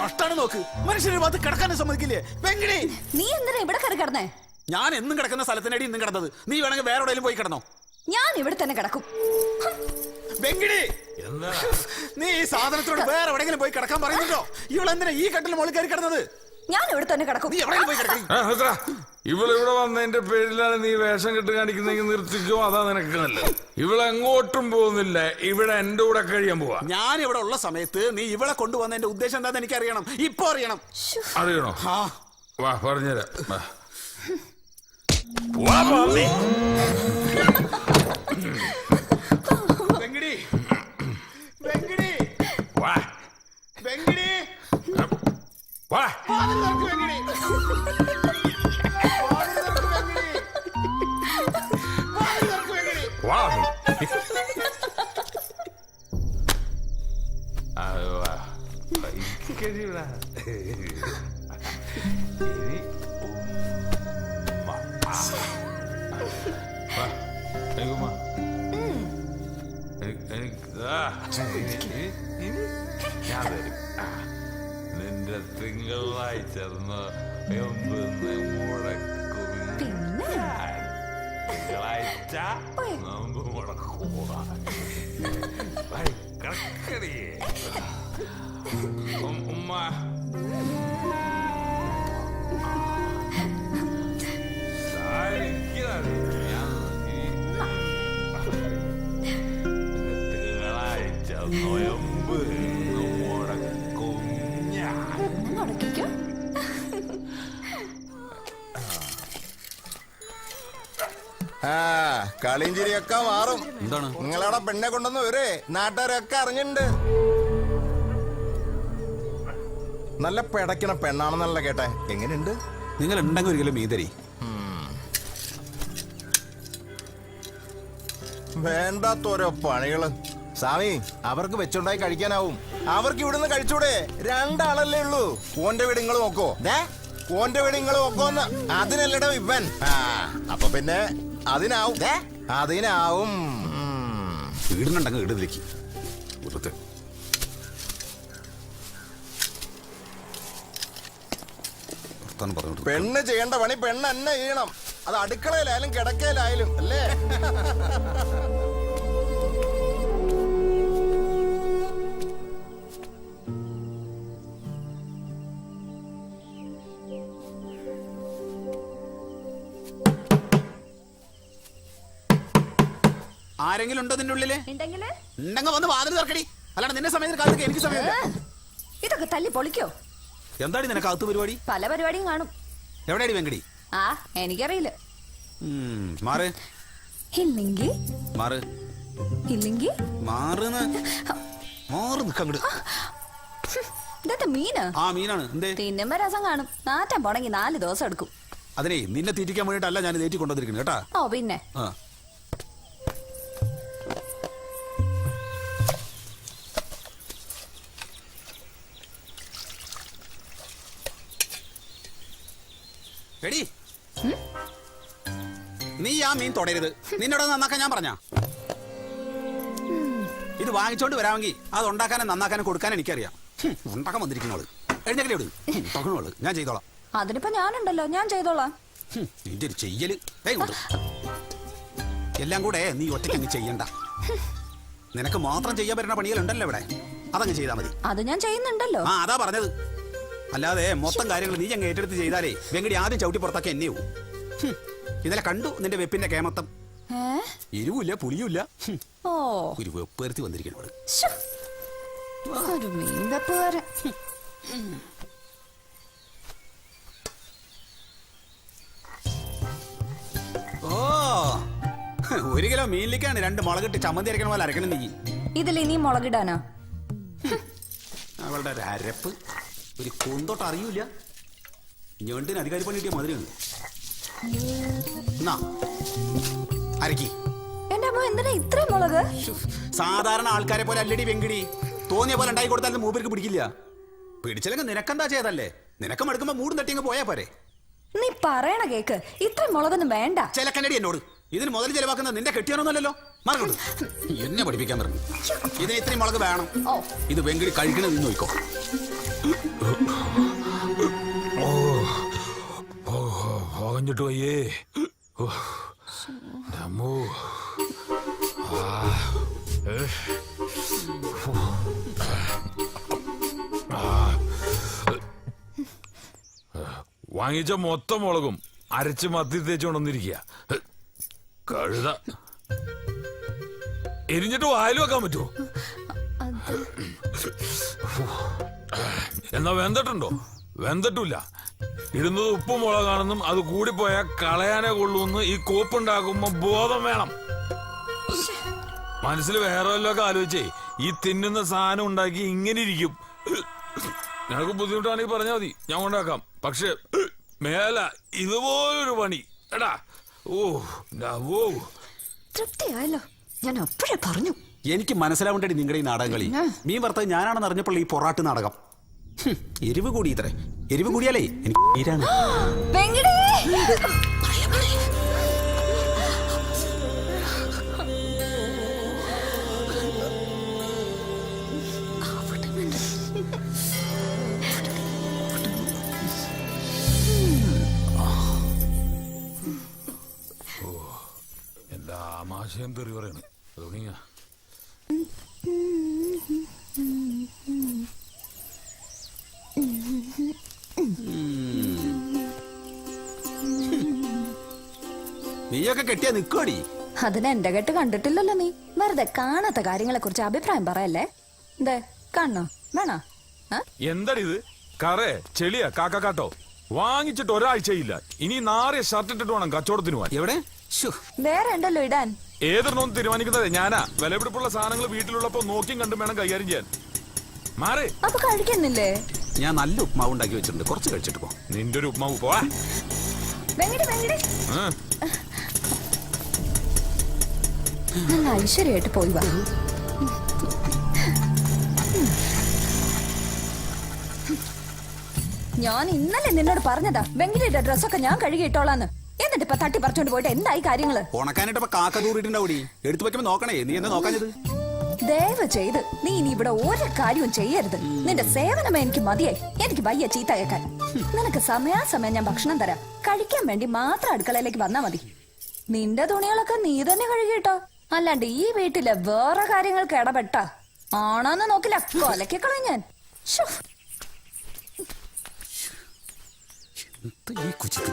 കഷ്ടാണ് നോക്ക്. മനുഷ്യന് ഭാഗത്ത് കിടക്കാനും സമ്മതിക്കില്ലേ? വെങ്കിടി, നീ എന്തിനാ ഇവിടെ കയറി കിടന്നേ? ഞാൻ എന്നും കിടക്കുന്ന സ്ഥലത്തിനടി ഇന്നും കിടന്നത്. നീ വേണമെങ്കിൽ വേറെ എവിടെയും പോയി കിടന്നോ. ഞാൻ ഇവിടെ തന്നെ കിടക്കും. വെങ്കിടി, നീ ഈ സാധനത്തോട് വേറെ എവിടെയെങ്കിലും പോയി കിടക്കാൻ പറയുന്നുണ്ടോ? ഇവളെന്തിനാ ഈ കട്ടിൽ മുകളിൽ കയറി കിടന്നത്? ഞാൻ ഇവിടെ തന്നെ കിടക്കും. നീ എവിടെയെങ്കിലും പോയി കിടക്കും. ഇവളിവിടെ വന്നതിന്റെ പേരിലാണ് നീ വേഷം കെട്ട് കാണിക്കുന്നെങ്കിൽ നിർത്തിക്കോ, അതാ നിനക്ക് നല്ലത്. ഇവളെങ്ങോട്ടും പോകുന്നില്ല, ഇവിടെ എന്റെ കൂടെ കഴിയാൻ പോവാ. ഞാൻ ഇവിടെ ഉള്ള സമയത്ത് നീ ഇവളെ കൊണ്ടുവന്നതിന്റെ ഉദ്ദേശം എന്താന്ന് എനിക്ക് അറിയണം. ഇപ്പൊ അറിയണം. അറിയണോ? വാ പറഞ്ഞുതരാം. വെങ്കിടി, വെങ്കിടി, വാ വെങ്കിടി, വാ വാതിൽ തുറക്ക് വെങ്കിടി. വാതിൽ തുറക്ക് വെങ്കിടി. വാതിൽ തുറക്ക് വെങ്കിടി. വാ നിന്റെ തിങ്കളാഴ്ച തിങ്കളാഴ്ച നോമ്പ് മുടക്കൂടാ. കിടക്കടിയേ ഉമ്മ. തിങ്കളാഴ്ച നോയമ്പ് മുടക്കും ഞാൻ. മുടക്കിക്കോ. കളിയും ചിരിയൊക്കെ മാറും. എന്താണ് നിങ്ങളവിടെ പെണ്ണെ കൊണ്ടുവന്ന് വരെ നാട്ടുകാരൊക്കെ അറിഞ്ഞിട്ടുണ്ട്. നല്ല പിടയ്ക്കണ പെണ്ണാണെന്നല്ല കേട്ടെ. എങ്ങനെയുണ്ട്? നിങ്ങൾ ഉണ്ടെങ്കിൽ ഒരിക്കലും മീതരി. വേണ്ടാത്തോരോ പണികള്. സ്വാമി, അവർക്ക് വെച്ചുണ്ടായി കഴിക്കാനാവും. അവർക്ക് ഇവിടുന്ന് കഴിച്ചൂടെ? രണ്ടാളല്ലേ ഉള്ളൂ. ഓന്റെ വീട് നിങ്ങൾ നോക്കോ? ഓന്റെ വീട് നിങ്ങൾ നോക്കോന്ന്. അതിനല്ലടോ ഇവൻ. അപ്പൊ പിന്നെ അതിനാവും. അതിനാവും. വീടിനുണ്ടെങ്കിൽ വീടിലേക്ക് വെറുതെ പെണ്ണ് ചെയ്യേണ്ട പണി പെണ്ണ് തന്നെ ചെയ്യണം. അത് അടുക്കളയിലായാലും കിടക്കയിലായാലും അല്ലേ? ആരെങ്കിലും ഉണ്ടോ നിന്റെ ഉള്ളില്? ഉണ്ടെങ്കില് ഉണ്ടെങ്കിൽ വന്ന് വാതിൽ തുറക്കടി. അല്ലാണ്ട് നിന്നെ സമയത്ത് കാലത്ത് എനിക്ക് സമയമില്ല. ഇതൊക്കെ തല്ലി പൊളിക്കോ? എന്താണ് നിനക്ക് അകത്ത് പരിപാടി? പല പരിപാടിയും കാണും. എവിടെയാടി വെങ്കടി? എനിക്കറിയില്ല. മാറ് ഇല്ലെങ്കിൽ മാറ് ഇല്ലെങ്കിൽ മാറുന്ന് മാറ് നിക്കങ്ങട്. ഇതെന്താ മീന്? മീനാണ്. എന്തേ? തിന്നുമ്പോ രസം കാണും. നാറ്റം പോണെങ്കി 4 ദിവസം എടുക്കും. അതിനെ നിന്നെ തീറ്റിക്കാൻ വേണ്ടിട്ടല്ല ഞാൻ ഇതേറ്റി കൊണ്ടുവന്നിരിക്കുന്നത് കേട്ടാ. പിന്നെ എടി, നീ ആ മീൻ തൊടരുത്. നിന്നോട് നന്നാക്കാൻ ഞാൻ പറഞ്ഞ. ഇത് വാങ്ങിച്ചോണ്ട് വരാമെങ്കിൽ അത് ഉണ്ടാക്കാനും നന്നാക്കാനും കൊടുക്കാനും എനിക്കറിയാം. ഉണ്ടാക്കാൻ വന്നിരിക്കുന്നോള് എഴുന്നേക്കലേ വിട്. ഉണ്ടാക്കണോള് ഞാൻ ചെയ്തോളാം. അതിനിപ്പോ ഞാനുണ്ടല്ലോ, ഞാൻ ചെയ്തോളാം. നിന്റെ ഒരു ചെയ്യല് എല്ലാം കൂടെ നീ ഒറ്റയ്ക്ക് അങ്ങ് ചെയ്യണ്ട. നിനക്ക് മാത്രം ചെയ്യാൻ പറ്റുന്ന പണികളുണ്ടല്ലോ ഇവിടെ, അതങ്ങ് ചെയ്താൽ മതി. അത് ഞാൻ ചെയ്യുന്നുണ്ടല്ലോ. അതാ പറഞ്ഞത്. അല്ലാതെ മൊത്തം കാര്യങ്ങൾ നീ അങ്ങ് ഏറ്റെടുത്ത് ചെയ്താലേ വെങ്കടി ആദ്യം ചവിട്ടി പുറത്താക്കി എന്നെയാവും. ഇന്നലെ കണ്ടു നിന്റെ വെപ്പിന്റെ കേമത്തം. എരിവില്ല പുളിയുമില്ല. ഒരു വെപ്പ് വരുത്തി വന്നിരിക്കണോട്. ഒരു മീൻ വെപ്പുകാരൻ. ഒരു കിലോ മീനിലേക്കാണ് 2 മുളകിട്ട് ചമ്മന്തി അരക്കണ പോലെ അരക്കണം നീ. ഇതിൽ ഇനി മുളകിടാനോ? അവളുടെ ഒരു അരപ്പ് ഒരു കുന്തോട്ട് അറിയൂല. ഞണ്ടിന് അധികാരി പണി കിട്ടിയ മധുരമാണ്. അരക്കി. എന്റെ അമ്മ എന്തിനാ ഇത്രയും മുളക്? സാധാരണ ആൾക്കാരെ പോലെ അല്ലടി വെങ്കിടി. തോന്നിയ പോലെ ഉണ്ടായി കൊടുത്താലും മൂപ്പർക്ക് പിടിക്കില്ല. പിടിച്ചില്ലെങ്കിൽ നിനക്കെന്താ ചെയ്തല്ലേ? നിനക്ക് മടുക്കുമ്പോ മൂടും തട്ടി അങ്ങ് പോയാ പോരെ. നീ പറയണ കേക്ക്. ഇത്രയും മുളകൊന്നും വേണ്ട. ചിലക്കന്നടി എന്നോട്. ഇതിന് മുതൽ ചെലവാക്കുന്നത് നിന്റെ കെട്ടിയാണോന്നല്ലോ. മറക്കണ്ട, എന്നെ പഠിപ്പിക്കാൻ തുടങ്ങി. ഇതിന് ഇത്രയും മുളക് വേണം. ഇത് വെങ്കിടി കഴിക്കണത് നീ നോക്കോ. പോകഞ്ഞിട്ട് വയ്യേ. അമ്മോ. വാങ്ങിച്ച മൊത്തം മുളകും അരച്ച് മത്തി തേച്ചുകൊണ്ടൊന്നിരിക്കുക. കഴുത എരിഞ്ഞിട്ട് വായിൽ വെക്കാൻ പറ്റുമോ? എന്നാ വെന്തട്ടുണ്ടോ? വെന്തട്ടില്ല. ഇടുന്നത് ഉപ്പും മുളകാണെന്നും അത് കൂടിപ്പോയാൽ കളയാനേ കൊള്ളൂന്ന് ഈ കോപ്പുണ്ടാക്കുമ്പോ ബോധം വേണം. മനസ്സിൽ വേറെ വല്ലതൊക്കെ ആലോചിച്ചേ ഈ തിന്നുന്ന സാധനം ഉണ്ടാക്കി ഇങ്ങനെ ഇരിക്കും. നിനക്ക് ബുദ്ധിമുട്ടാണെങ്കിൽ പറഞ്ഞാൽ മതി, ഞാൻ കൊണ്ടാക്കാം. പക്ഷെ മേല ഇതുപോലൊരു പണി എടാ. ഓ ഓ തൃപ്തിയായല്ലോ, ഞാൻ അപ്പോഴേ പറഞ്ഞു. എനിക്ക് മനസ്സിലാവേണ്ടി നിങ്ങളുടെ ഈ നാടകം കളി. മീൻ വറുത്തത് ഞാനാണെന്ന് അറിഞ്ഞപ്പോൾ ഈ പൊറാട്ട് നാടകം. എരിവ് കൂടി ഇത്രേ. എരിവ് കൂടിയാലേ എനിക്ക് തീരാണ്. എന്താ ആമാശയം തെറി പറയണ് തുടങ്ങിയ. നീയൊക്കെ കെട്ടിയാ നിക്കോടി. അതിന് എന്റെ കെട്ട് കണ്ടിട്ടില്ലല്ലോ നീ. വെറുതെ കാണാത്ത കാര്യങ്ങളെ കുറിച്ച് അഭിപ്രായം പറയല്ലേ. എന്തേ കാണണോ വേണോ? എന്താ ഇത്? കറേ ചെളിയാ കാക്കാട്ടോ. വാങ്ങിച്ചിട്ട് ഒരാഴ്ചയില്ല. ഇനി നാറിയ ഷർട്ട് ഇട്ടിട്ട് വേണം കച്ചവടത്തിന് പോവാൻ. എവിടെ? വേറെ ഉണ്ടല്ലോ ഇടാൻ. ഏതൊന്നും തീരുമാനിക്കുന്നത് ഞാനാ. വിലപിടിപ്പുള്ള സാധനങ്ങൾ വീട്ടിലുള്ളപ്പോ നോക്കിയും കണ്ടും വേണം കൈകാര്യം ചെയ്യാൻ. മാറി. അപ്പൊ കഴിക്കുന്നില്ലേ? ഞാൻ നല്ല ഉപ്മാവ് ഉണ്ടാക്കി വെച്ചിട്ടുണ്ട്, കുറച്ച് കഴിച്ചിട്ട് പോ. നിന്റെ ഒരു ഉപ്മാവ് പോവാ. നല്ല ഐശ്വര്യമായിട്ട് പോയി വാ. ഞാൻ ഇന്നലെ നിന്നോട് പറഞ്ഞതാ വെങ്കിലിയുടെ ഡ്രസ്സൊക്കെ ഞാൻ കഴുകിയിട്ടോളാന്ന്. എന്നിട്ട് ഇപ്പൊ തട്ടി പറിച്ചോണ്ട് പോയിട്ട് എന്തായി കാര്യങ്ങള്? ഉണക്കാനായിട്ട് കാക്ക ദൂരിട്ടുണ്ടാവൂടി. എടുത്തു വെക്കുമ്പോ നോക്കണേ. നീ എന്താ നോക്കാഞ്ഞത്? ദയവ് ചെയ്ത് നീ ഇനി ഇവിടെ ഒരു കാര്യവും ചെയ്യരുത്. നിന്റെ സേവനമേ എനിക്ക് മതിയായി. എനിക്ക് വയ്യ ചീത്ത കേൾക്കാൻ. നിനക്ക് സമയാസമയം ഞാൻ ഭക്ഷണം തരാം. കഴിക്കാൻ വേണ്ടി മാത്രം അടുക്കളയിലേക്ക് വന്നാ മതി. നിന്റെ തുണികളൊക്കെ നീ തന്നെ കഴുകിട്ടോ. അല്ലാണ്ട് ഈ വീട്ടിലെ വേറെ കാര്യങ്ങൾക്ക് ഇടപെട്ട ആണോന്ന് നോക്കില്ല, കൊലക്കെ കളഞ്ഞാൻ. ഈ കുച്ചിട്ട്